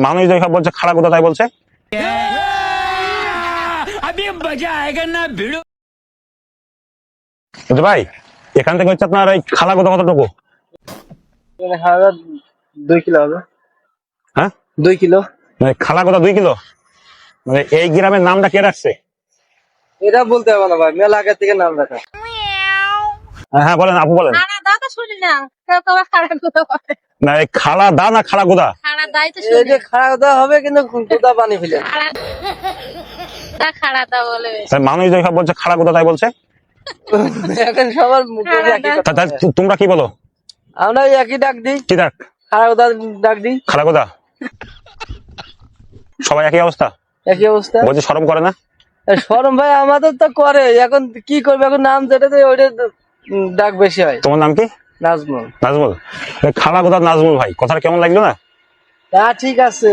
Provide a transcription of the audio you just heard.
মানুষ দেখা বলছে খাড়া গোদা, তাই বলছে। ভাই এখান থেকে হচ্ছে আপনার এই খালা গোদা কতটুকু? 2 কিলো হবে। হ্যাঁ 2 কিলো। মানে খালা গোদা 2 কিলো? মানে এই গ্রামের নামটা কে রাখছে? এটা বলতে হবে না ভাই, মেলা আগে থেকে নাম রাখা। হ্যাঁ বলেন, আপু বলেন। না এই খালা দা না খাড়া গোদা? এই যে খাওয়া দাওয়া হবে কিন্তু গোদা পানি ফেলে। মানুষ দেখা বলছে খাড়া গোদা, তাই বলছে। এখন সবার মুখে একই কথা। তোমরা কি বলো? আমরা একই ডাক দিই, কি ডাক? খাওয়া গোদা ডাক দিই। খাড়া গোদা সবাই একই অবস্থা? একই অবস্থা। বলছে শরম করে না? শরম ভাই আমাদের তো করে, এখন কি করবে, এখন নাম যেটা ওইটা ডাক বেশি হয়। তোমার নাম কি? নাজমুল। নাজমুল? খাড়া গোদা নাজমুল ভাই, কথাটা কেমন লাগলো না? তা ঠিক আছে।